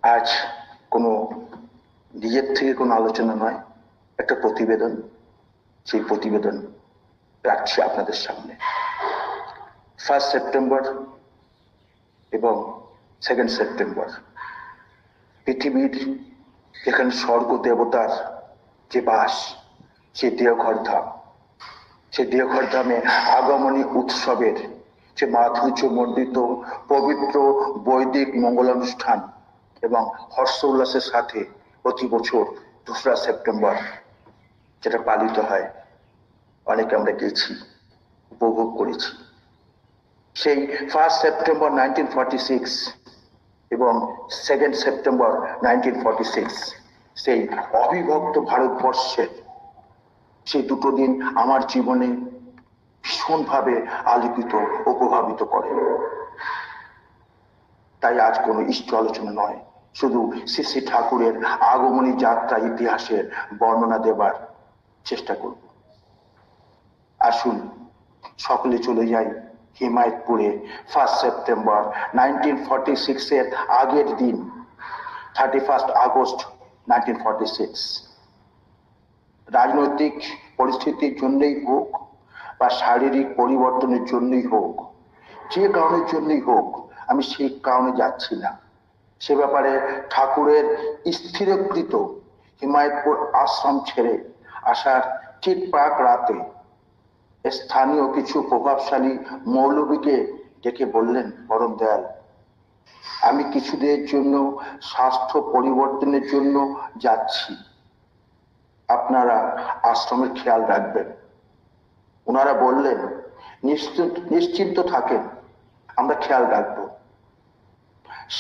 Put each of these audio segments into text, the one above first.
আজ কোনো নিজের থেকে কোনো আলোচনা নয়, একটা প্রতিবেদন। সেই প্রতিবেদন রাখছি আপনাদের সামনে। 1 সেপ্টেম্বর এবং 2 সেপ্টেম্বর পৃথিবীর যেখানে স্বর্গ দেবতার যে বাস, সেই দেওঘর ধাম, সেই দেওঘর ধামে আগমনী উৎসবের যে মাধুর্য মণ্ডিত পবিত্র বৈদিক মঙ্গলানুষ্ঠান এবং হর্ষ উল্লাসের সাথে প্রতি বছর 2 সেপ্টেম্বর যেটা পালিত হয়, অনেকে আমরা গেছি, উপভোগ করেছি। সেই 1 সেপ্টেম্বর 1946 এবং 2 সেপ্টেম্বর 1946 সেই অবিভক্ত ভারতবর্ষের সেই দুটো দিন আমার জীবনে ভীষণভাবে আলোকিত ও প্রভাবিত করে। তাই আজ কোনো ইষ্ট আলোচনা নয়, শুধু শ্রী শ্রী ঠাকুরের আগমনী যাত্রা ইতিহাসের বর্ণনা দেবার চেষ্টা করব। আসুন সকলে চলে যাই হিমায়তপুরে 1 সেপ্টেম্বর 1946 এর আগের দিন, 31 আগস্ট 1946। রাজনৈতিক পরিস্থিতির জন্যই হোক বা শারীরিক পরিবর্তনের জন্যই হোক, যে কারণের জন্যই হোক, আমি সেই কারণে যাচ্ছি না। সে ব্যাপারে ঠাকুরের স্থিরকৃত হিমায়তপুর আশ্রম ছেড়ে আসার ঠিক প্রাক রাতে স্থানীয় কিছু প্রভাবশালী মৌলবীকে ডেকে বললেন, পরম দয়াল, আমি কিছুদিনের জন্য স্বাস্থ্য পরিবর্তনের জন্য যাচ্ছি, আপনারা আশ্রমের খেয়াল রাখবেন। ওনারা বললেন, নিশ্চিন্ত থাকেন, আমরা খেয়াল রাখবো।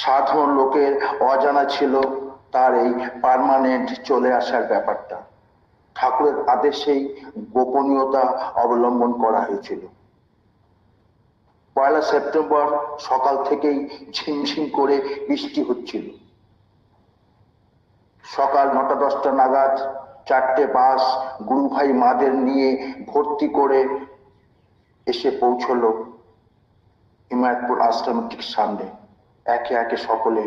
সাধারণ লোকের অজানা ছিল তার এই পার্মানেন্ট চলে আসার ব্যাপারটা। ঠাকুরের আদেশেই গোপনীয়তা অবলম্বন করা হয়েছিল। 1 সেপ্টেম্বর সকাল থেকেই ঝিমঝিম করে বৃষ্টি হচ্ছিল। সকাল 9টা-10টা নাগাদ 4টে বাস গুরুভাই মাদের নিয়ে ভর্তি করে এসে পৌঁছলো হিমায়তপুর আশ্রমের ঠিক সামনে। একে একে সকলে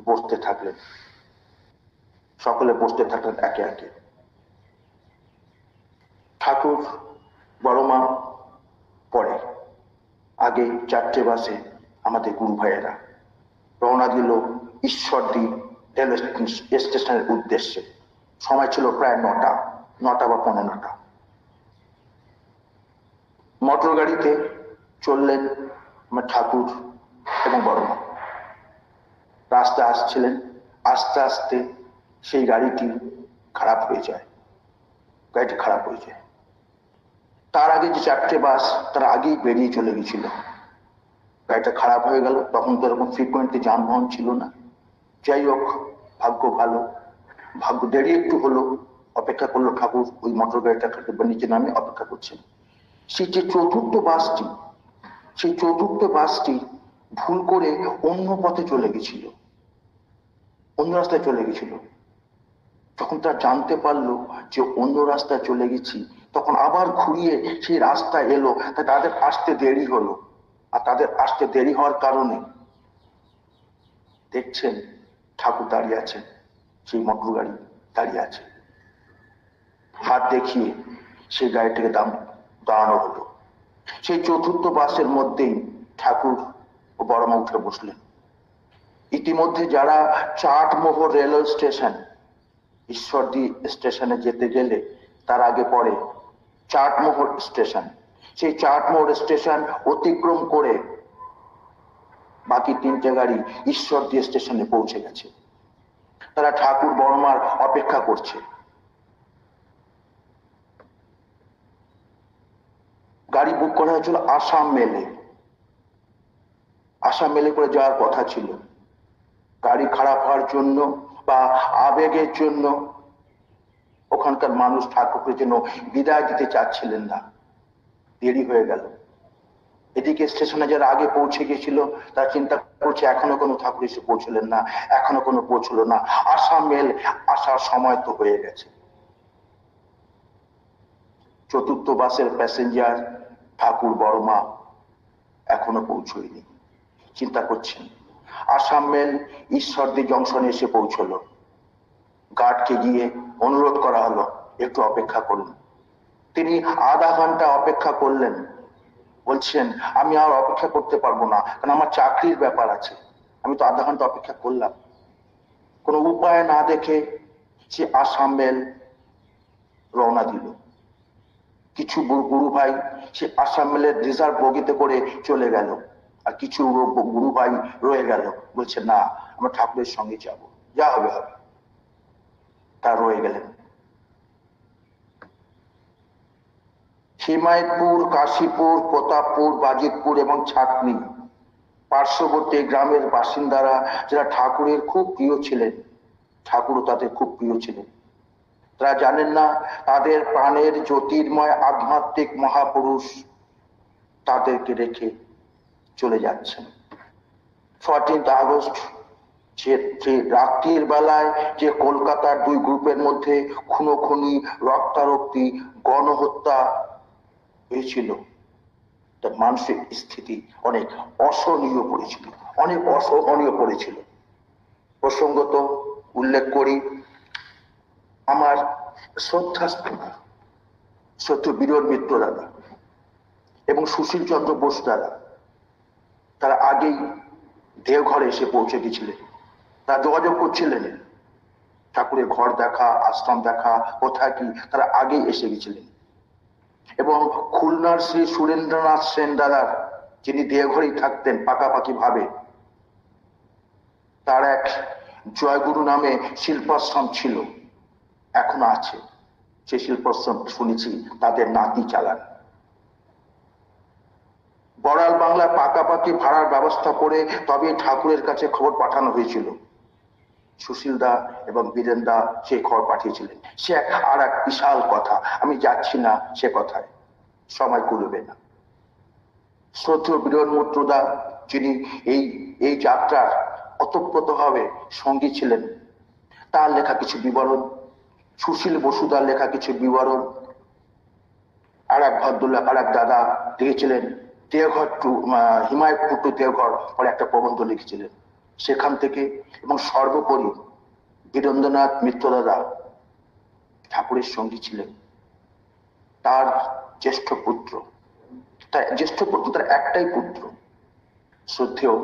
বসতে থাকলেন একে একে। ঠাকুর বড়মা পরে, আগে 4টে বাসে আমাদের গুরু ভাইয়েরা রওনা দিল ঈশ্বরদী রেলওয়ে স্টেশনের উদ্দেশ্যে। সময় ছিল প্রায় 9টা বা 15টা। মোটর গাড়িতে চললেন আমার ঠাকুর এবং বড়মা। রাস্তা আসছিলেন, আস্তে আস্তে সেই গাড়িটি খারাপ হয়ে যায়। তার আগে যে 4টে বাস তারা আগেই বেরিয়ে চলে গেছিল। গাড়িটা খারাপ হয়ে গেল। তখন তো এরকম ফ্রিকোয়েন্টলি যানবাহন ছিল না। যাই হোক, ভাগ্য ভালো, ভাগ্য দেরি একটু হলো। অপেক্ষা করলো ঠাকুর, ওই মোটর গাড়িটা নিচে নামে অপেক্ষা করছেন। সেই যে চতুর্থ বাসটি ভুল করে অন্য পথে চলে গেছিল, অন্য রাস্তায় চলে গেছিল। যখন তারা জানতে পারলো যে অন্য রাস্তায় চলে গেছি, তখন আবার ঘুরিয়ে সেই রাস্তা এলো। তাদের আসতে দেরি হলো। আর তাদের আসতে দেরি হওয়ার কারণে দেখছেন ঠাকুর দাঁড়িয়ে আছেন, সেই মোটর গাড়ি দাঁড়িয়ে আছে। হাত দেখিয়ে সেই গাড়িটিকে দাঁড়ানো হলো। সেই চতুর্থ বাসের মধ্যেই ঠাকুর ও বড়মা উঠে বসলেন। ইতিমধ্যে যারা চাটমোহর রেলওয়ে স্টেশন, ঈশ্বরদী স্টেশনে যেতে গেলে তার আগে পড়ে চাটমোহর স্টেশন, সেই চাটমোহর স্টেশন অতিক্রম করে বাকি 3টে গাড়ি ঈশ্বরদী স্টেশনে পৌঁছে গেছে। তারা ঠাকুর বড়মার অপেক্ষা করছে। গাড়ি বুক করা হয়েছিল আসাম মেলে করে যাওয়ার কথা ছিল। গাড়ি খারাপ হওয়ার জন্য বা আবেগের জন্য ওখানকার মানুষ ঠাকুরকে যেন বিদায় দিতে চাচ্ছিলেন না, দেরি হয়ে গেল। এদিকে স্টেশনে যারা আগে পৌঁছে গেছিল তারা চিন্তা করছে এখনো কোনো ঠাকুর এসে পৌঁছলেন না, এখনো কোনো পৌঁছলো না, আসাম মেল আসার সময় তো হয়ে গেছে। চতুর্থ বাসের প্যাসেঞ্জার ঠাকুর বড়মা এখনো পৌঁছয়নি। চিন্তা করছেন আসাম মেল ঈশ্বরদী জংশনে এসে পৌঁছলো। গার্ডকে গিয়ে অনুরোধ করা হলো একটু অপেক্ষা করুন। তিনি আধা ঘন্টা অপেক্ষা করলেন। বলছেন আমি আর অপেক্ষা করতে পারবো না, কারণ আমার চাকরির ব্যাপার আছে। আমি তো আধা ঘন্টা অপেক্ষা করলাম। কোনো উপায় না দেখে সে আসাম মেল রওনা দিল। কিছু গুরু ভাই সে আসাম মেলের রিজার্ভ বগিতে করে চলে গেল, আর কিছু গুরু ভাই রয়ে গেল, বলছে না আমরা ঠাকুরের সঙ্গে যাব, যা হবে হবে। তা রয়ে গেলেন। হিমায়তপুর, কাশীপুর, প্রতাপপুর, বাজিতপুর এবং ছাতনি পার্শ্ববর্তী গ্রামের বাসিন্দারা, যারা ঠাকুরের খুব প্রিয় ছিলেন, ঠাকুরও তাদের খুব প্রিয় ছিলেন, তারা জানেন না তাদের প্রাণের জ্যোতির্ময় আধ্যাত্মিক মহাপুরুষ তাদেরকে রেখে চলে যাচ্ছেন। 14 আগস্ট যে রাত্রির বেলায় যে কলকাতার দুই গ্রুপের মধ্যে খুনোখুনি, রক্তারক্তি, গণহত্যা হয়েছিল, তার মানসিক স্থিতি অনেক অসহনীয় পড়েছিল, অনেক অসহনীয় পড়েছিল। প্রসঙ্গত উল্লেখ করি, আমার শ্রদ্ধাস্থানীয় সত্যবীর মিত্র দাদা এবং সুশীল চন্দ্র বোস দাদা, তারা আগেই দেওঘরে এসে পৌঁছে গেছিলেন। তারা যোগাযোগ করছিলেন ঠাকুরের ঘর দেখা, আশ্রম দেখা, কোথায় কি, তারা আগেই এসে গেছিলেন। এবং খুলনার শ্রী সুরেন্দ্রনাথ সেন দাদার, যিনি দেওঘরেই থাকতেন পাকাপাকি ভাবে, তার এক জয়গুরু নামে শিল্পাশ্রম ছিল, এখনো আছে। সেই শিল্পাশ্রম শুনেছি তাদের নাতি চালান। বড়াল বাংলার পাকাপাকি ভাড়ার ব্যবস্থা করে তবে ঠাকুরের কাছে খবর পাঠানো হয়েছিল। সুশীল দা এবং বীরেন দা সেই খবর পাঠিয়েছিলেন। সে আর এক বিশাল কথা, আমি যাচ্ছি না সে কথায়, সময় করবে না। শ্রদ্ধেয় বীরেন মিত্র দা, যিনি এই যাত্রার অতপ্রতভাবে সঙ্গী ছিলেন, তার লেখা কিছু বিবরণ, সুশীল বসুদার লেখা কিছু বিবরণ, আর এক ভদ্রলোক, আর এক দাদা লিখেছিলেন দেওঘর টু হিমায়তপুর টু দেওঘর পরে একটা প্রবন্ধ লিখেছিলেন সেখান থেকে। এবং সর্বোপরি বীরেন্দ্রনাথ মিত্র দাদা ঠাকুরের সঙ্গী ছিলেন। তার জ্যেষ্ঠ পুত্র, তার একটাই পুত্র, শ্রদ্ধেয়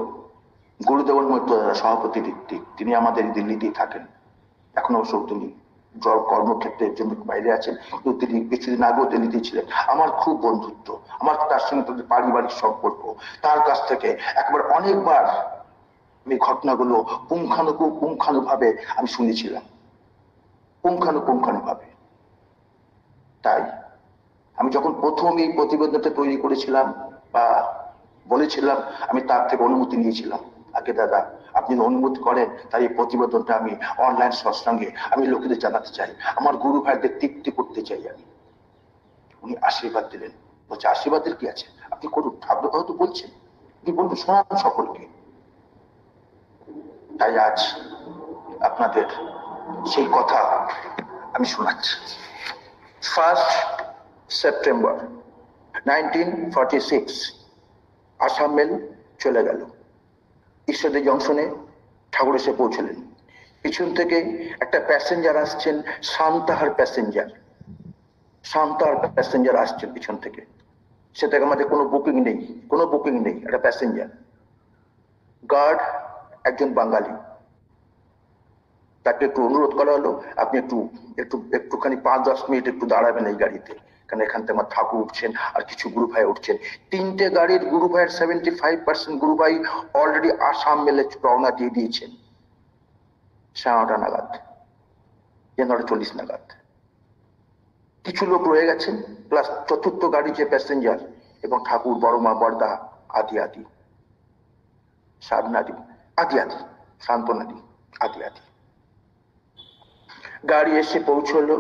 গুরুদেব মিত্র দাদা, সভাপতি ঋত্বিক, তিনি আমাদের দিল্লিতেই থাকেন। এখনো অবশ্য তিনি কর্মক্ষেত্রের জন্য বাইরে আছেন, কিন্তু তিনি কিছুদিন আগেও দিল্লিতে ছিলেন। আমার খুব বন্ধুত্ব, আমার তার সঙ্গে তাদের পারিবারিক সম্পর্ক। তার কাছ থেকে একবার অনেকবার আমি ঘটনাগুলো পুঙ্খানুপুঙ্খানুভাবে আমি শুনেছিলাম, পুঙ্খানুপুঙ্খানুভাবে। তাই আমি যখন প্রথম এই প্রতিবেদনটা তৈরি করেছিলাম বা বলেছিলাম, আমি তার থেকে অনুমতি নিয়েছিলাম, আগে দাদা আপনি অনুমতি করেন তাই এই প্রতিবেদনটা আমি অনলাইন সৎসঙ্গে আমি লোকেদের জানাতে চাই, আমার গুরু ভাইদের তৃপ্তি করতে চাই আমি। উনি আশীর্বাদ দিলেন। বলছে আশীর্বাদের কি আছে, আপনি করুন, ঠাকুর হয়তো বলছেন, আপনি বলুন, শোনান সকলকে। তাই আজ আপনাদের সেই কথা আমি শোনাচ্ছি। 1 সেপ্টেম্বর 1946 আসাম মেল চলে গেল। ঈশ্বরদী জংশনে ঠাকুর এসে পৌঁছলেন। পিছন থেকে একটা প্যাসেঞ্জার আসছেন, সান্তাহার প্যাসেঞ্জার আসছেন পিছন থেকে। সেটাকে আমাদের কোনো বুকিং নেই, একটা প্যাসেঞ্জার। গার্ড একজন বাঙালি, তাকে একটু অনুরোধ করা হলো, আপনি একটুখানি 5-10 মিনিট একটু দাঁড়াবেন এই গাড়িতে, কারণ এখান থেকে আমার ঠাকুর উঠছেন আর কিছু গুরু ভাই উঠছেন। 3টে গাড়ির গুরু ভাইয়ের 75% গুরু ভাই অলরেডি আসাম মেলে রওনা দিয়ে দিয়েছেন 9:30 নাগাদ, 9:40 নাগাদ। কিছু লোক রয়ে গেছেন, প্লাস চতুর্থ গাড়ি যে প্যাসেঞ্জার এবং ঠাকুর, বড় মা, বড়দা, আদি শান্তনাদি আদি। গাড়ি এসে পৌঁছলো।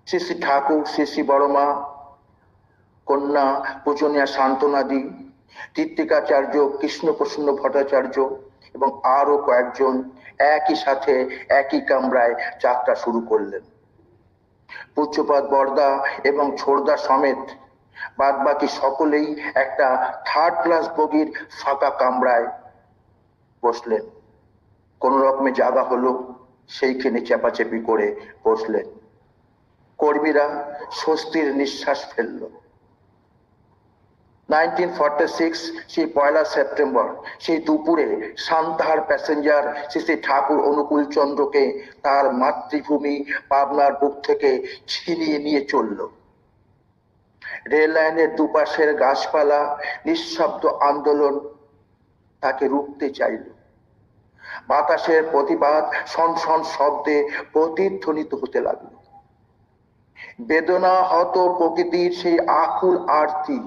শ্রী ঠাকুর, শ্রী বড় মা, কন্যা পূজনীয়া শান্তনাদি, ঋত্বিকাচার্য, কৃষ্ণপ্রসন্ন ভট্টাচার্য এবং আরো কয়েকজন একই সাথে একই কামরায় যাত্রা শুরু করলেন। পূজ্যপাদ বর্দা এবং ছোড়দা সমেত বাদ বাকি সকলেই একটা 3rd ক্লাস বগির ফাঁকা কামরায় বসলেন। কোন রকমে জায়গা হলো, সেইখানে চেপাচেপি করে বসলেন। কর্মীরা স্বস্তির নিঃশ্বাস ফেলল। 1946 সেই 1 সেপ্টেম্বর সেই দুপুরে সান্তাহার প্যাসেঞ্জার শ্রী শ্রী ঠাকুর অনুকূল চন্দ্রকে তার মাতৃভূমি পাবনার বুক থেকে ছিনিয়ে নিয়ে চলল। রেল লাইনের দুপাশের গাছপালা নিঃশব্দ আন্দোলন তাকে রুখতে চাইল। বাতাসের প্রতিবাদ সনসন শব্দে প্রতিধ্বনিত হতে লাগল। বেদনা হত প্রকৃতির সেই আকুল আরতি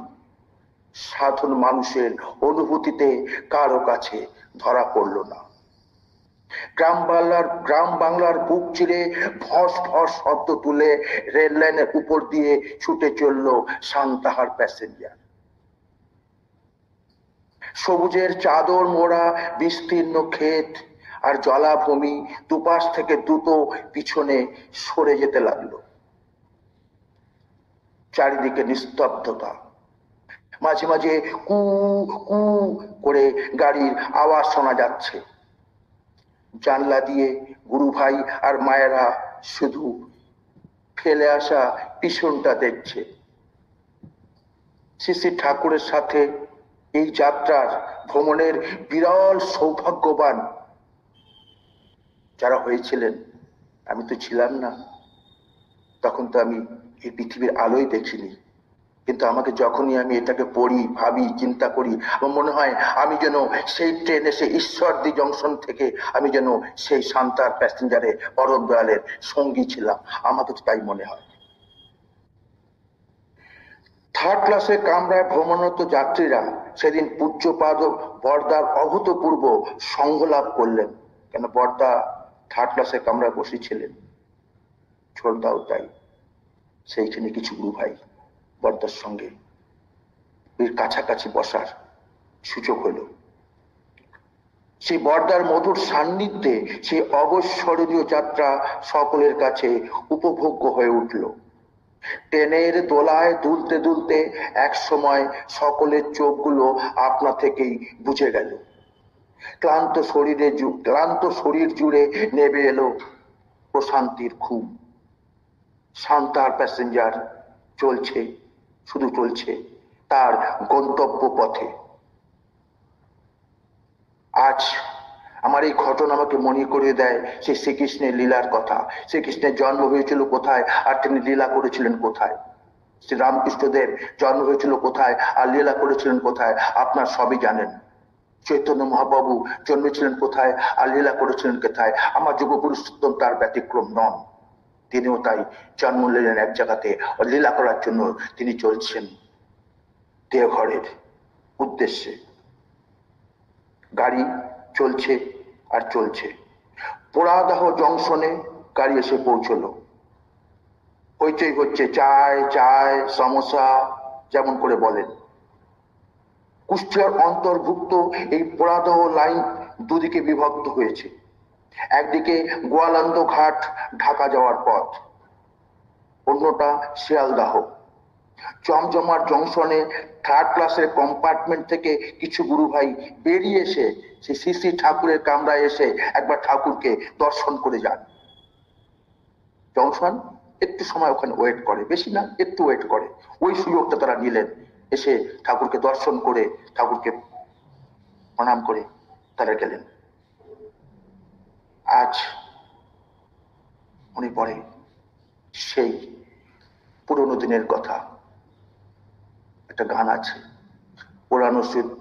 সাধারণ মানুষের অনুভূতিতে কারো কাছে ধরা পড়ল না। গ্রাম বাংলার বুক চিরে ভস ভস শব্দ তুলে রেল লাইনের উপর দিয়ে ছুটে চলল সান্তাহার প্যাসেঞ্জার। সবুজের চাদর মোড়া বিস্তীর্ণ ক্ষেত আর জলাভূমি দুপাশ থেকে দ্রুত পিছনে সরে যেতে লাগলো। চারিদিকে নিস্তব্ধতা। মাঝে মাঝে কু কু করে গাড়ির আওয়াজ শোনা যাচ্ছে। জানলা দিয়ে গুরু ভাই আর মায়েরা শুধু ফেলে আসা পিছনটা দেখছে। শ্রী শ্রী ঠাকুরের সাথে এই যাত্রার ভ্রমণের বিরল সৌভাগ্যবান যারা হয়েছিলেন, আমি তো ছিলাম না, তখন তো আমি এই পৃথিবীর আলোই দেখিনি। কিন্তু আমাকে যখনই আমি এটাকে পড়ি, ভাবি, চিন্তা করি, আমার মনে হয় আমি যেন সেই ট্রেনে সেই ঈশ্বরদী জংশন থেকে আমি যেন সেই সান্তাহার প্যাসেঞ্জারে পরম দয়ালের সঙ্গী ছিলাম। আমাকে তো তাই মনে হয়। থার্ড ক্লাসে কামরায় ভ্রমণরত যাত্রীরা সেদিন পূজ্যপাদ বর্দার অভূতপূর্ব সঙ্গ লাভ করলেন। কেন বর্দা থার্ড ক্লাসে কামরায় বসেছিলেন, ছোটদাও তাই। সেইখানে কিছু গুরু ভাই বর্দার সঙ্গে এর কাছাকাছি বসার সুযোগ হলো। সেই বর্দার মধুর সান্নিধ্যে সেই অবস্মরণীয় যাত্রা সকলের কাছে উপভোগ্য হয়ে উঠল। ট্রেনের দোলায় দুলতে দুলতে এক সময় সকলের চোখগুলো আপনা থেকেই বুঝে গেল। ক্লান্ত শরীর জুড়ে নেমে এলো প্রশান্তির ঘুম। সান্তাহার প্যাসেঞ্জার চলছে, শুধু চলছে তার গন্তব্য পথে। আজ আমার এই ঘটনা আমাকে মনে করিয়ে দেয় সেই শ্রীকৃষ্ণের লীলার কথা। শ্রীকৃষ্ণের জন্ম হয়েছিল কোথায় আর তিনি লীলা করেছিলেন কোথায়? শ্রী রামকৃষ্ণদেব জন্ম হয়েছিল কোথায় আর লীলা করেছিলেন কোথায়? আপনার সবই জানেন। চৈতন্য মহাপ্রভু জন্মেছিলেন কোথায় আর লীলা করেছিলেন কোথায়? আমার যুগ পুরুষোত্তম তার ব্যতিক্রম নন। তিনিও তাই জন্ম নিলেন এক জায়গাতে, লীলা করার জন্য তিনি চলছেন দেওঘরের উদ্দেশ্যে। গাড়ি চলছে আর চলছে। পোড়াদাহ জংশনে গাড়ি এসে পৌঁছলো। হইচই হচ্ছে, চায় চায় সমোসা যেমন করে বলেন। কুষ্টিয়ার অন্তর্ভুক্ত এই পোড়াদাহ লাইন দুদিকে বিভক্ত হয়েছে। একদিকে গোয়ালন্দ ঘাট ঢাকা যাওয়ার পথ, অন্যটা শিয়ালদাহ। জমজমার জংশনে থার্ড ক্লাসের কম্পার্টমেন্ট থেকে কিছু গুরু ভাই বেরিয়ে এসে সেই শ্রী শ্রী ঠাকুরের কামরায় এসে একবার ঠাকুরকে দর্শন করে যান। জংশন একটু সময় ওখানে ওয়েট করে, বেশি না, একটু ওয়েট করে। ওই সুযোগটা তারা নিলেন, এসে ঠাকুরকে দর্শন করে ঠাকুরকে প্রণাম করে তারা গেলেন। আজ মনে পড়ে সেই পুরনো দিনের কথা। একটা গান আছে,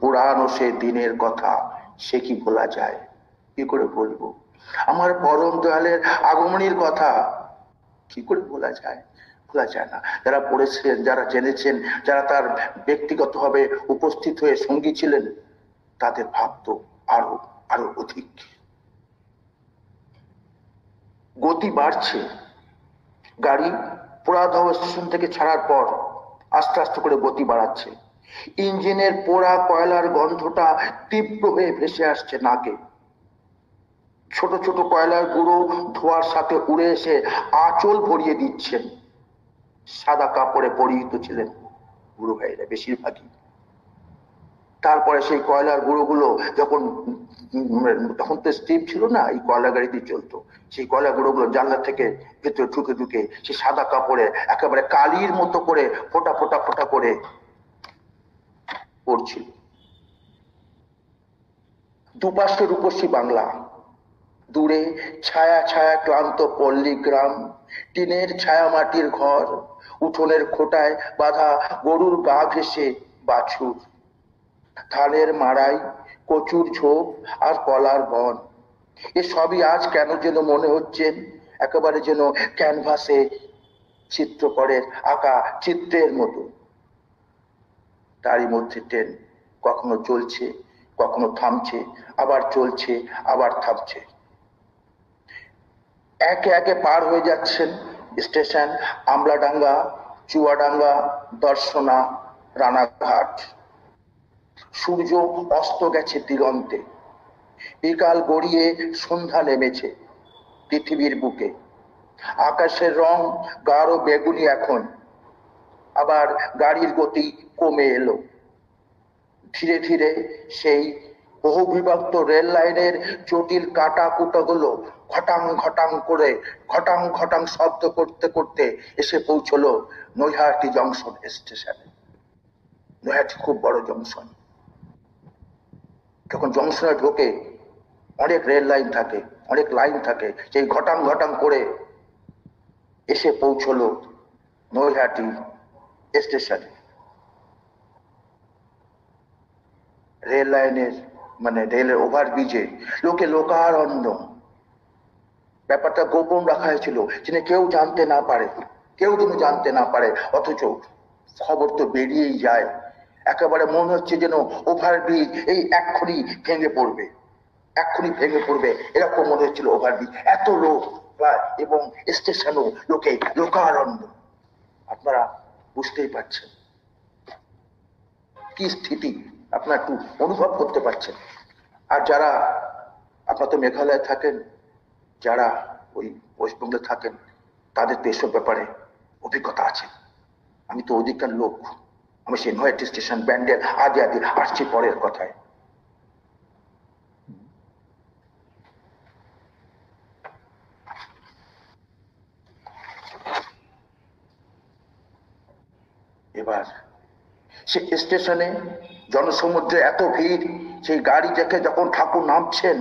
পুরানো সে দিনের কথা সে কি ভোলা যায়? কি করে বলবো? আমার পরম দয়ালের আগমনীর কথা কি করে ভোলা যায়? ভোলা যায় না। যারা পড়েছেন, যারা জেনেছেন, যারা তার ব্যক্তিগতভাবে উপস্থিত হয়ে সঙ্গী ছিলেন, তাদের ভাব তো আরো আরো অধিক। গতি বাড়ছে। গাড়ি পোড়াদহ স্টেশন থেকে ছাড়ার পর আস্তে আস্তে করে গতি বাড়াচ্ছে। ইঞ্জিনের পোড়া কয়লার গন্ধটা তীব্র হয়ে ভেসে আসছে নাকে। ছোট ছোট কয়লার গুঁড়ো ধোয়ার সাথে উড়ে এসে আঁচল ভরিয়ে দিচ্ছেন। সাদা কাপড়ে পরিহিত ছিলেন গুরু ভাইরা বেশিরভাগই। তারপরে সেই কয়লার গুঁড়োগুলো যখন তখন তো স্টিম ছিল না, এই কয়লা গাড়িতে চলতো, সেই কয়লা গুঁড়োগুলো জানলা থেকে ভেতরে ঢুকে ঢুকে সে সাদা কাপড়ে একেবারে কালির মতো করে ফোটা ফোটা ফোটা করে পড়ছিল। দুপাশে রূপসী বাংলা, দূরে ছায়া ছায়া ক্লান্ত পল্লী গ্রাম, টিনের ছায়া মাটির ঘর, উঠোনের খোটায় বাঁধা গরুর গা ঘেঁষে বাছুর, ধানের মাড়াই, কচুর ঝোপ আর কলার বন। এ সবই আজ কেন যেন মনে হচ্ছে একেবারে যেন ক্যানভাসে চিত্রকরের আঁকা চিত্রের মতো। তারই মধ্যে ট্রেন কখনো চলছে, কখনো থামছে, আবার চলছে, আবার থামছে। একে একে পার হয়ে যাচ্ছেন স্টেশন আমলাডাঙ্গা, চুয়াডাঙ্গা, দর্শনা, রানাঘাট। সূর্য অস্ত গেছে দিগন্তে, বিকাল গড়িয়ে সন্ধ্যা নেমেছে পৃথিবীর বুকে। আকাশের রং গাঢ় বেগুনি এখন, আবার গাড়ির গতি কমে এলো। ধীরে ধীরে সেই বহুবিভক্ত রেল লাইনের জটিল কাটা কুটাগুলো ঘটাং ঘটাং করে ঘটাং ঘটাং শব্দ করতে করতে এসে পৌঁছলো নৈহাটি জংশন স্টেশনে। নৈহাটি খুব বড় জংশন। যখন জংশনে ঢোকে অনেক রেল লাইন থাকে, অনেক লাইন থাকে, সেই ঘটাং ঘটাং করে এসে পৌঁছলো নৈহাটি স্টেশনে। রেল লাইনের মানে রেলের ওভারব্রিজে লোকে লোকারণ্য। ব্যাপারটা গোপন রাখা হয়েছিল যেন কেউ জানতে না পারে, কেউ যেন জানতে না পারে, অথচ খবর তো বেরিয়েই যায়। একেবারে মনে হচ্ছে যেন ওভারব্রিজ এই এক্ষুনি ভেঙে পড়বে, এক্ষুনি ভেঙে পড়বে, এরকম মনে হচ্ছিল ওভারব্রিজ। এত লোক এবং স্টেশনও লোকে লোকারণ্য। আপনারা বুঝতেই পারছেন কি স্থিতি, আপনারা একটু অনুভব করতে পারছেন। আর যারা আপনারা তো মেঘালয়ে থাকেন, যারা ওই ওয়েস্টবেঙ্গলে থাকেন, তাদের তো এসব ব্যাপারে অভিজ্ঞতা আছে। আমি তো ওদিককার লোক, আমি সেই নৈহাটি স্টেশন ব্যান্ডেল আদি আদি আসছি পরের কথায়। এবার সে স্টেশনে জনসমুদ্রে এত ভিড়, সেই গাড়ি থেকে যখন ঠাকুর নামছেন,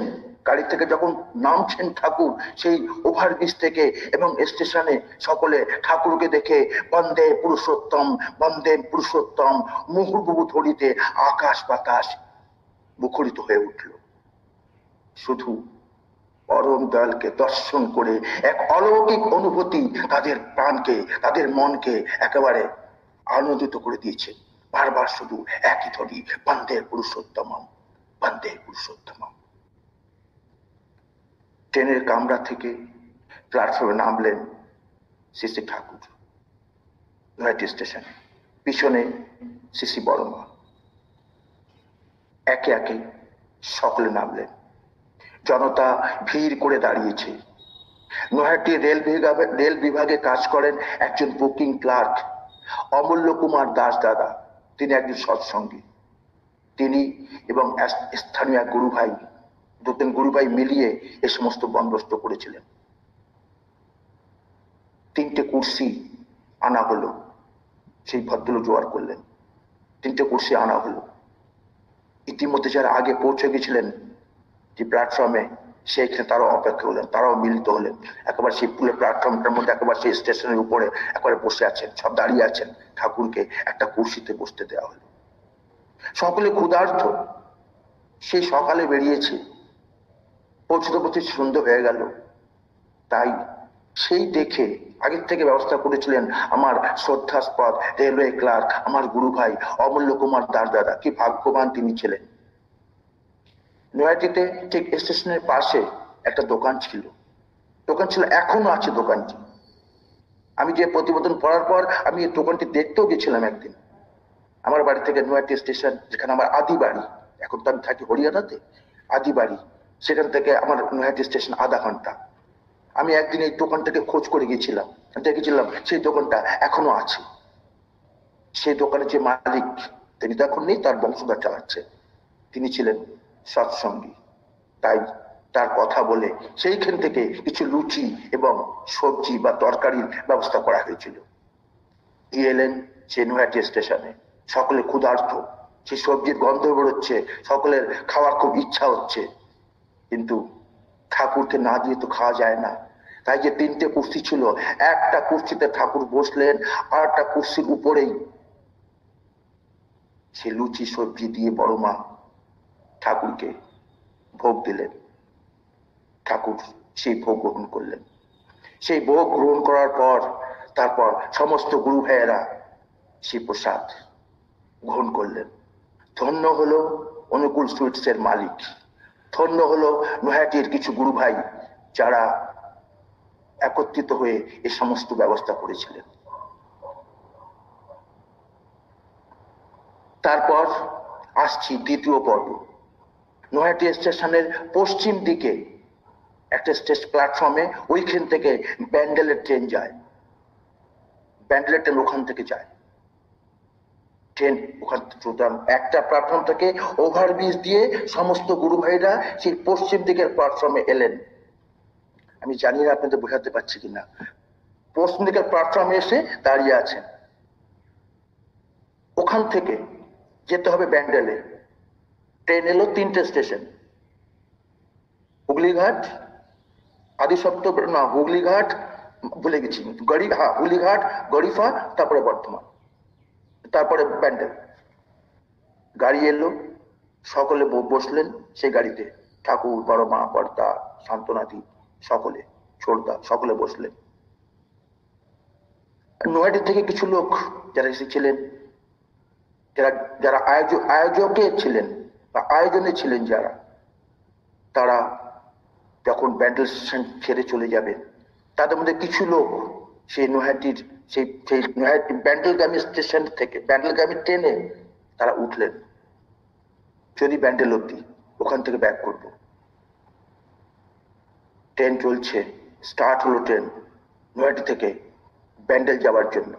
গাড়ি থেকে যখন নামছেন ঠাকুর সেই ওভারব্রিজ থেকে, এবং স্টেশনে সকলে ঠাকুরকে দেখে বন্দে পুরুষোত্তম, বন্দে পুরুষোত্তম মুহুর্মুহু ধ্বনিতে আকাশ বাতাস মুখরিত হয়ে উঠল। শুধু পরম দয়ালকে দর্শন করে এক অলৌকিক অনুভূতি তাদের প্রাণকে, তাদের মনকে একেবারে আনন্দিত করে দিয়েছে। বারবার শুধু একই ধ্বনি, বন্দে পুরুষোত্তমম, বন্দে পুরুষোত্তমম। ট্রেনের কামরা থেকে প্ল্যাটফর্মে নামলেন শ্রী ঠাকুর নৈহাটি স্টেশনে, পিছনে শ্রী বড়মা। একে একে সকলে নামলেন। জনতা ভিড় করে দাঁড়িয়েছে। নৈহাটি রেল বিভাগে কাজ করেন একজন বুকিং ক্লার্ক অমূল্য কুমার দাস দাদা। তিনি একজন সৎসঙ্গী। তিনি এবং স্থানীয় গুরু ভাই, দুজন গুরু ভাই মিলিয়ে এ সমস্ত বন্দোবস্ত করেছিলেন। 3টে কুর্সি আনা হলো, সেই ভদ্রলোক জোগাড় করলেন। 3টে কুর্সি আনা হলো। ইতিমধ্যে যারা আগে পৌঁছে গেছিলেন যে প্ল্যাটফর্মে, সেইখানে তারাও অপেক্ষা হলেন, তারাও মিলিত হলেন। একেবারে সেই পুরো প্ল্যাটফর্মটার মধ্যে একেবারে সেই স্টেশনের উপরে একেবারে বসে আছেন, সব দাঁড়িয়ে আছেন। ঠাকুরকে একটা কুর্সিতে বসতে দেওয়া হলো। সকলে ক্ষুধার্ত, সেই সকালে বেরিয়েছে, পৌঁছতে পৌঁছে সন্ধ্যে হয়ে গেল। তাই সেই দেখে আগের থেকে ব্যবস্থা করেছিলেন আমার শ্রদ্ধাস্পদ রেলওয়ে ক্লার্ক, আমার গুরু ভাই অমূল্য কুমার দাস দাদা। কি ভাগ্যবান তিনি ছিলেন। নৈহাটিতে ঠিক স্টেশনের পাশে একটা দোকান ছিল, এখনো আছে দোকানটি। আমি যে প্রতিবেদন পড়ার পর আমি এই দোকানটি দেখতেও গেছিলাম একদিন। আমার বাড়ি থেকে নৈহাটি স্টেশন, যেখানে আমার আদি বাড়ি, এখন তো আমি থাকি হরিয়ানাতে, আদি বাড়ি, সেখান থেকে আমার নৈহাটি স্টেশন আধা ঘন্টা। আমি একদিন এই দোকানটাকে খোঁজ করে গেছিলাম, দেখেছিলাম সেই দোকানটা এখনো আছে। সেই দোকানের যে মালিক, তিনি তো এখন নেই, তার বংশধর চালাচ্ছে। তিনি ছিলেন সৎসঙ্গী, তাই তার কথা বলে সেইখান থেকে কিছু লুচি এবং সবজি বা তরকারির ব্যবস্থা করা হয়েছিল। দিয়ে এলেন সে নৈহাটি স্টেশনে, সকলে ক্ষুধার্ত, সে সবজির গন্ধ বেরোচ্ছে, সকলের খাওয়ার খুব ইচ্ছা হচ্ছে, কিন্তু ঠাকুরকে না দিয়ে তো খাওয়া যায় না। তাই যে 3টে কুর্সি ছিল, একটা কুর্সিতে ঠাকুর বসলেন, আর একটা কুর্সির উপরেই সে লুচি সবজি দিয়ে বড় মা ঠাকুরকে ভোগ দিলেন। ঠাকুর সেই ভোগ গ্রহণ করলেন। সেই ভোগ গ্রহণ করার পর তারপর সমস্ত গুরু ভাইয়েরা সেই প্রসাদ গ্রহণ করলেন। ধন্য হলো অনুকূল সুইটসের মালিক, ধন্য হলো নৈহাটির কিছু গুরু ভাই যারা একত্রিত হয়ে এই সমস্ত ব্যবস্থা করেছিলেন। তারপর আসছি দ্বিতীয় পর্ব। নৈহাটি স্টেশনের পশ্চিম দিকে একটা প্ল্যাটফর্মে, ওইখান থেকে ব্যান্ডেলের ট্রেন যায়, ব্যান্ডেলের ট্রেন ওখান থেকে যায়, ট্রেন ওখান একটা প্ল্যাটফর্ম থেকে ওভারব্রিজ দিয়ে সমস্ত গুরু ভাইরা সেই পশ্চিম দিকের প্ল্যাটফর্মে এলেন। আমি জানি না আপনাদের বোঝাতে পারছি কিনা, পশ্চিম দিকের প্ল্যাটফর্মে এসে দাঁড়িয়ে আছেন। ওখান থেকে যেতে হবে ব্যান্ডেলে। ট্রেন এলো 3টে স্টেশন, হুগলিঘাট, আদিসপ্ত না হুগলিঘাট, ভুলে গেছি, হুগলিঘাট, গড়িফা, তারপরে বর্ধমান, তারপরে ব্যান্ডেল। গাড়ি এলো, সকলে বসলেন সেই গাড়িতে, ঠাকুর, বড় মা, কর্তা, শান্তনাদি, সকলে, ছোটদা, সকলে বসলেন। নৈহাটি থেকে কিছু লোক যারা এসেছিলেন, যারা আয়োজকে ছিলেন বা আয়োজনে ছিলেন যারা, তারা যখন ব্যান্ডেল স্টেশন ছেড়ে চলে যাবেন, তাদের মধ্যে কিছু লোক সেই নৈহাটির সেই নৈহাটি ব্যান্ডেলগামী স্টেশন থেকে ব্যান্ডেলগামী ট্রেনে তারা উঠলেন, যদি ব্যান্ডেল অব্দি, ওখান থেকে ব্যাক করব। ট্রেন চলছে, স্টার্ট হলো ট্রেন নৈহাটি থেকে ব্যান্ডেল যাওয়ার জন্য।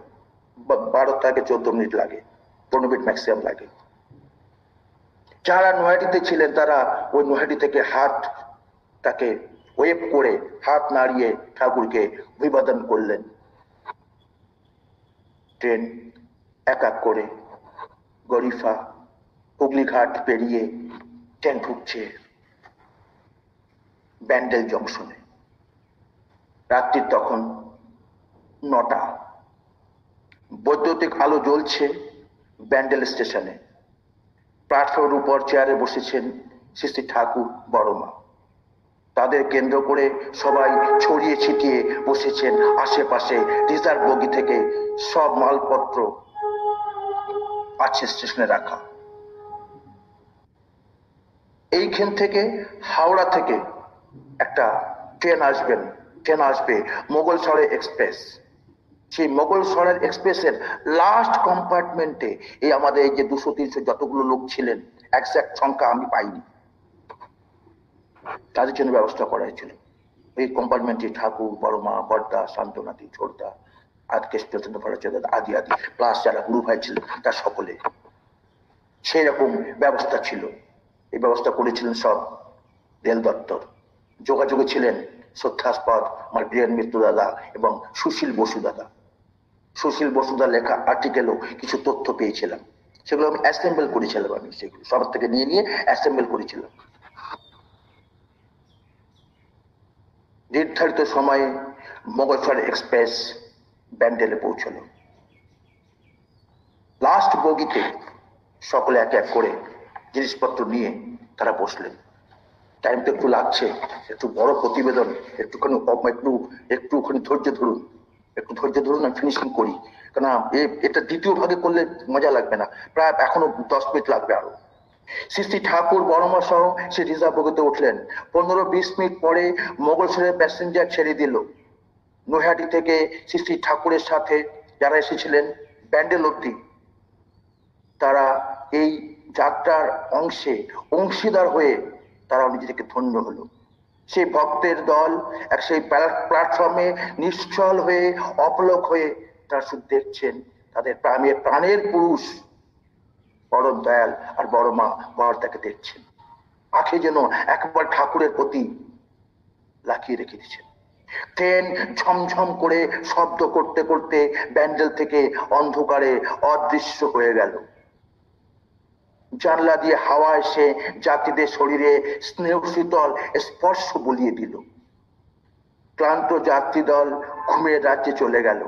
12 থেকে 14 মিনিট লাগে, 15 মিনিট ম্যাক্সিমাম লাগে। যারা নৈহাটিতে ছিলেন তারা ওই নৈহাটি থেকে তাকে ওয়েভ করে হাত নাড়িয়ে ঠাকুরকে অভিবাদন করলেন। ট্রেন এক এক করে গরিফা, হুগলিঘাট পেরিয়ে ট্রেন ঢুকছে ব্যান্ডেল জংশনে। রাত্রির তখন 9টা, বৈদ্যুতিক আলো জ্বলছে ব্যান্ডেল স্টেশনে। প্ল্যাটফর্মের উপর চেয়ারে বসেছেন শ্রী শ্রী ঠাকুর, বড় মা। তাদের কেন্দ্র করে সবাই ছড়িয়ে ছিটিয়ে বসেছেন আশেপাশে। রিজার্ভ বগি থেকে সব মালপত্র আছে স্টেশনে রাখা। এইখান থেকে হাওড়া থেকে একটা ট্রেন আসবে মোগলসরাই এক্সপ্রেস। সেই মোগলসরাই এক্সপ্রেসের লাস্ট কম্পার্টমেন্টে এই আমাদের এই যে 200-300 যতগুলো লোক ছিলেন, এক্সাক্ট সংখ্যা আমি পাইনি, তাদের জন্য ব্যবস্থা করা হয়েছিল। এই কম্পার্টমেন্টে ঠাকুর, বড় মা, বর্দা, শান্তনাদি, ছোটদা, আজকে আদি প্লাস যারা গুরু ভাই ছিলেন তার সকলে, সেই রকম ব্যবস্থা ছিল। এই ব্যবস্থা করেছিলেন সব রেল দপ্তর। যোগাযোগে ছিলেন শ্রদ্ধাস্পদ আমার বীরেন মিত্র দাদা এবং সুশীল বসু দাদা। সুশীল বসুদার লেখা আর্টিকেলও কিছু তথ্য পেয়েছিলাম, সেগুলো আমি অ্যাসেম্বল করেছিলাম, আমি সেগুলো সবার থেকে নিয়ে অ্যাসেম্বল করেছিলাম। নির্ধারিত সময়ে মোগলসরাই এক্সপ্রেস ব্যান্ডেলে পৌঁছলো। লাস্ট বগিতে সকলে এক এক করে জিনিসপত্র নিয়ে তারা বসলেন। টাইম তো একটু লাগছে, একটু বড় প্রতিবেদন, একটুখানি ধৈর্য ধরুন, আমি ফিনিশিং করি, কারণ এটা দ্বিতীয় ভাগে করলে মজা লাগবে না, প্রায় এখনো 10 মিনিট লাগবে আরো। শ্রী ঠাকুর, বড়মা সহ সে রিজার্ভ বগিতে উঠলেন। 15-20 মিনিট পরে মোগলসরাই প্যাসেঞ্জার ছেড়ে দিল। নৈহাটি থেকে শ্রী ঠাকুরের সাথে যারা এসেছিলেন ব্যান্ডেল অব্দি, তারা এই যাত্রার অংশীদার হয়ে তারা নিজেদেরকে ধন্য হলো। সেই ভক্তের দল সেই প্ল্যাটফর্মে নিশ্চল হয়ে, অপলক হয়ে তারা শুধু দেখছেন তাদের প্রাণের পুরুষ পরম দয়াল আর বড় মা বরদাকে দেখছেন, আঁখে যেন একবার ঠাকুরের প্রতি লাকিয়ে রেখে দিচ্ছেন। ট্রেন ঝমঝম করে শব্দ করতে করতে ব্যান্ডেল থেকে অন্ধকারে অদৃশ্য হয়ে গেল। জানলা দিয়ে হাওয়া এসে যাত্রীদের শরীরে স্নেহ শীতল স্পর্শ বুলিয়ে দিল। ক্লান্ত যাত্রী দল ঘুমের রাজ্যে চলে গেল।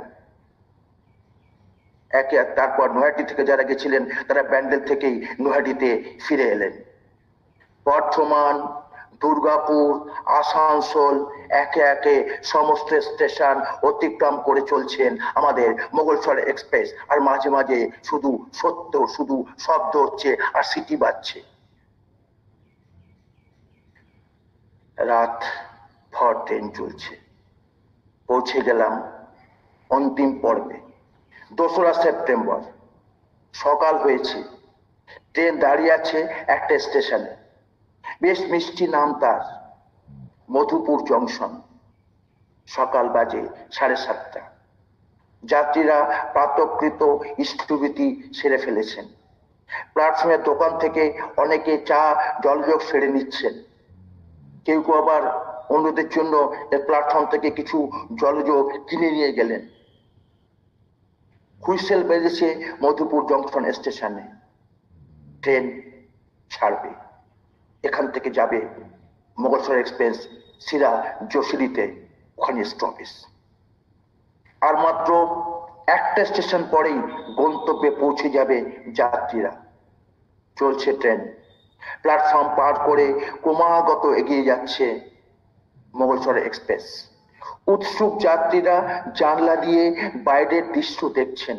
তারপর নৈহাটি থেকে যারা গেছিলেন তারা ব্যান্ডেল থেকেই নৈহাটিতে ফিরে এলেন। বর্ধমান, দুর্গাপুর, আসানসোল একে একে সমস্ত স্টেশন অতিক্রম করে চলছেন আমাদের মোগলসর এক্সপ্রেস। আর মাঝে মাঝে শুধু শব্দ হচ্ছে আর সিটি বাজছে। রাত ভর ট্রেন চলছে। পৌঁছে গেলাম অন্তিম পর্বে। 2রা সেপ্টেম্বর সকাল হয়েছে। ট্রেন দাঁড়িয়ে আছে একটা স্টেশনে, বেশ মিষ্টি নাম তার, মধুপুর জংশন। সকাল বাজে 7:30। যাত্রীরা প্রাতঃকৃত ইষ্টভীতি সেরে ফেলেছেন। প্ল্যাটফর্মের দোকান থেকে অনেকে চা জলযোগ সেরে নিচ্ছেন। কেউ কেউ আবার অন্যদের জন্য প্ল্যাটফর্ম থেকে কিছু জলযোগ কিনে নিয়ে গেলেন। হুইসেল বেজেছে মধুপুর জংশন স্টেশনে। ট্রেন ছাড়বে, এখান থেকে যাবে মোগলসর এক্সপ্রেস সিরা যশোরিতে, ওখানে স্টপেজ। আর মাত্র একটা স্টেশন পরেই গন্তব্যে পৌঁছে যাবে যাত্রীরা। চলছে ট্রেন, প্ল্যাটফর্ম পার করে ক্রমাগত এগিয়ে যাচ্ছে মোগলসর এক্সপ্রেস। উৎসুক যাত্রীরা জানলা দিয়ে বাইরের দৃশ্য দেখছেন।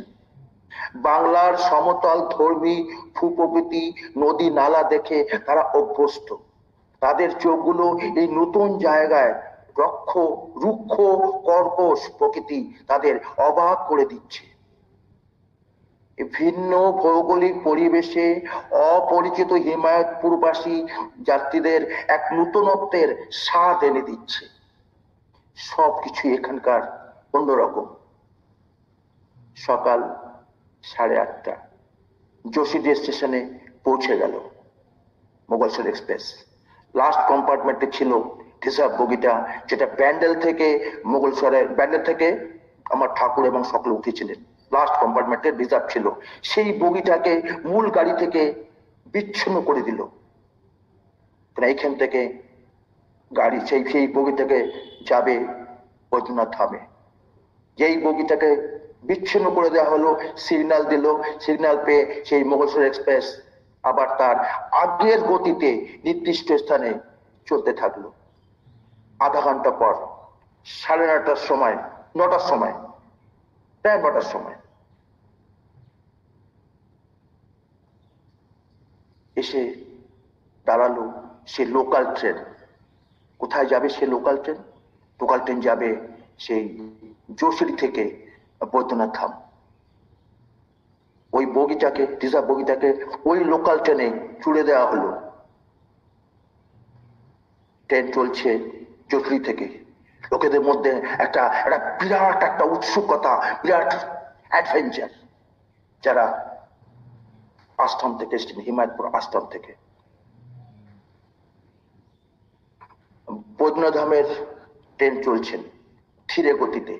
বাংলার সমতল ধর্মী ভূপ্রকৃতি, নদী নালা দেখে তারা অভ্যস্ত। তাদের চোখগুলো এই নতুন জায়গায় রুক্ষ কর্কশ প্রকৃতি তাদের অবাক করে দিচ্ছে। ভিন্ন ভৌগোলিক পরিবেশে অপরিচিত হিমায়তপুরবাসী যাত্রীদের এক নতুনত্বের স্বাদ এনে দিচ্ছে। সবকিছু এখানকার অন্যরকম। সকাল 8:30 যশোর স্টেশনে পৌঁছে গেল মোগলসর এক্সপ্রেস। লাস্ট কম্পার্টমেন্টে ছিল রিজার্ভ বগিটা, যেটা ব্যান্ডেল থেকে আমার ঠাকুর এবং সকলে উঠেছিলেন। লাস্ট কম্পার্টমেন্টের রিজার্ভ ছিল। সেই বগিটাকে মূল গাড়ি থেকে বিচ্ছিন্ন করে দিল। এইখান থেকে গাড়ি সেই বগিটাকে যাবে বৈদ্যনাথ ধামে। যেই বগিটাকে বিচ্ছিন্ন করে দেওয়া হলো, সিগন্যাল দিল। সিগন্যাল পেয়ে সেই মোগলসর এক্সপ্রেস আবার তার আগের গতিতে নির্দিষ্ট স্থানে চলতে থাকলো। আধা ঘন্টা পর 9:30টার সময়, 9টার সময়, প্রায় 9টার সময় এসে দাঁড়ালো সে লোকাল ট্রেন। কোথায় যাবে সে লোকাল ট্রেন? লোকাল ট্রেন যাবে সেই যশোর থেকে বৈদ্যনাথ ধাম। ওই বগিটাকে, রিজার্ভ বগিটাকে ওই লোকাল ট্রেনে চুড়ে দেওয়া হলো। ট্রেন চলছে যশোর থেকে। লোকেদের মধ্যে একটা বিরাট একটা উৎসুকতা, বিরাট অ্যাডভেঞ্চার। যারা আশ্রম থেকে এসেছেন, হিমায়তপুর আশ্রম থেকে। বৈদ্যনাথ ধামের ট্রেন চলছেন ধীরে গতিতে।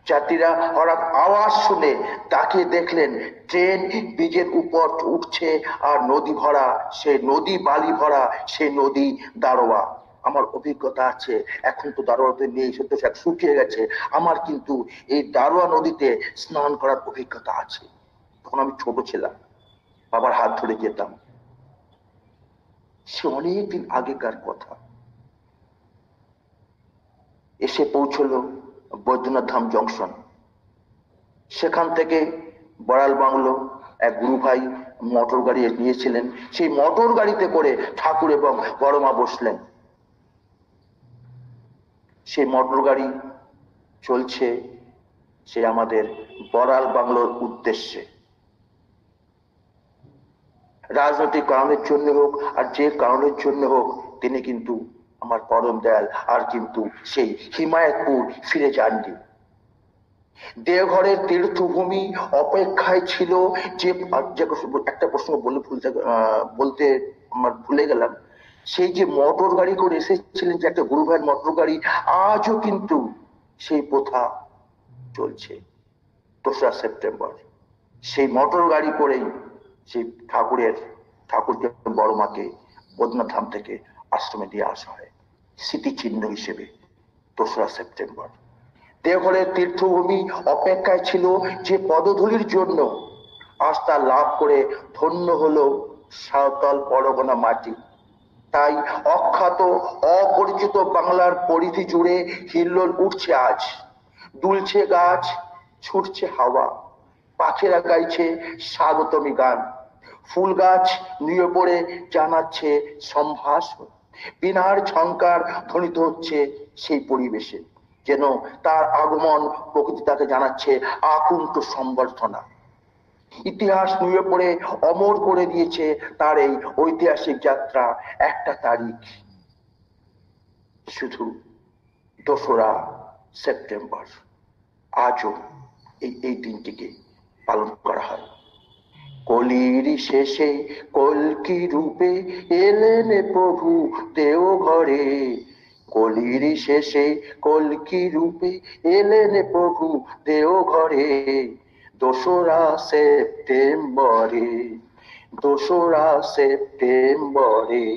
যাত্রীরা হঠাৎ আওয়াজ শুনে তাকিয়ে দেখলেন ট্রেন ব্রিজের উপর উঠছে, আর নদী ভরা, সে নদী বালি ভরা, সে নদী দারোয়া। আমার অভিজ্ঞতা আছে, এখন তো দারোয়াতে নেই, সত্য শুকিয়ে গেছে। আমার কিন্তু এই দারোয়া নদীতে স্নান করার অভিজ্ঞতা আছে। তখন আমি ছোট ছিলাম, বাবার হাত ধরে যেতাম। সে অনেকদিন আগেকার কথা। এসে পৌঁছলো বৈদ্যনাথ ধাম জংশন। সেখান থেকে বড়াল বাংলো এক গুরু ভাই মোটর গাড়ি নিয়েছিলেন। সেই মোটর গাড়িতে করে ঠাকুর এবং বড় মা বসলেন। সেই মোটর গাড়ি চলছে সে আমাদের বড়াল বাংলোর উদ্দেশ্যে। রাজনৈতিক কারণের জন্য হোক আর যে কারণের জন্য হোক, তিনি কিন্তু আমার পরম দয়াল আর কিন্তু সেই হিমায়তপুর ফিরে যাননি। দেওঘরের তীর্থভূমি অপেক্ষায় ছিল যে একটা প্রশ্ন বলতে আমার ভুলে গেলাম। সেই যে মোটর গাড়ি করে এসেছিলেন, যে একটা গুরু ভাইয়ের মোটর গাড়ি, আজও কিন্তু সেই প্রথা চলছে। 2রা সেপ্টেম্বর সেই মোটর গাড়ি করেই সেই ঠাকুরকে, বড় মাকে বদ্রীনাথ ধাম থেকে আশ্রমে দিয়ে আসা হয় স্মৃতিচিহ্ন হিসেবে। 2রা সেপ্টেম্বর দেওঘরের তীর্থভূমি অপেক্ষায় ছিল যে পদধূলির জন্য, আজ তা লাভ করে ধন্য হলো সাঁওতাল পরগনা মাটি। তাই অখ্যাত অপরিচিত বাংলার পরিধি জুড়ে হিল্লোল উঠছে আজ। দুলছে গাছ, ছুটছে হাওয়া, পাখিরা গাইছে স্বাগতমী গান, ফুল গাছ নিয়ে পড়ে জানাচ্ছে সম্ভাষণ, বিনার ঝংকার ধ্বনিত হচ্ছে সেই পরিবেশে, যেন তার আগমন প্রকৃতি তাকে জানাচ্ছে আকুণ্ঠ সম্বর্ধনা। ইতিহাস নুয়ে পড়ে অমর করে দিয়েছে তার এই ঐতিহাসিক যাত্রা। একটা তারিখ, শুধু 2রা সেপ্টেম্বর, আজও এই দিনটিকে পালন করা হয়। কলির শেষে কল্কি রূপে এলেন প্রভু দেওঘরে, কলির শেষে কল্কি রূপে এলেন প্রভু দেওঘরে, 2রা সেপ্টেম্বরে, 2রা সেপ্টেম্বরে।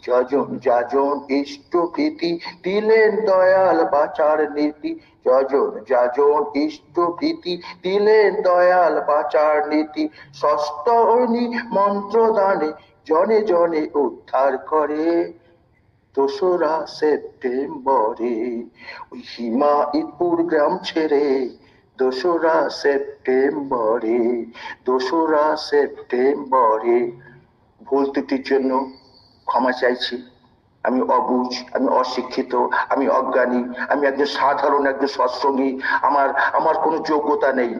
যজন যাজন ইষ্ট প্রীতি দিলেন দয়াল বাঁচার নীতি, যজন যাজন ইষ্ট প্রীতি দিলেন দয়াল বাঁচার নীতি, ষষ্ঠী মন্ত্র দানে জনে জনে উদ্ধার করে, 2রা সেপ্টেম্বরে। ওই হিমায়তপুর গ্রাম ছেড়ে 2রা সেপ্টেম্বরে, 2রা সেপ্টেম্বরে। ভুল ত্রুটির জন্য ক্ষমা চাইছি। আমি অবুঝ, আমি অশিক্ষিত, আমি অজ্ঞানী, আমি একজন সাধারণ একজন সৎসঙ্গী, আমার কোনো যোগ্যতা নেই।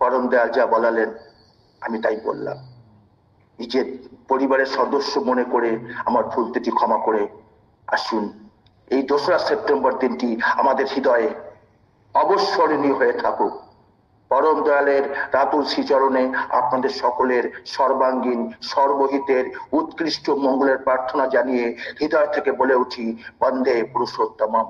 পরম দয়াল যা বলালেন আমি তাই বললাম। নিজের পরিবারের সদস্য মনে করে আমার ভুল ত্রুটি ক্ষমা করে আসুন। এই 2রা সেপ্টেম্বর দিনটি আমাদের হৃদয়ে অবস্মরণীয় হয়ে থাকুক। পরম দয়ালের রাতুল শ্রীচরণে আপনাদের সকলের সর্বাঙ্গীন সর্বহিতের উৎকৃষ্ট মঙ্গলের প্রার্থনা জানিয়ে হৃদয় থেকে বলে উঠি, বন্দে পুরুষোত্তমম।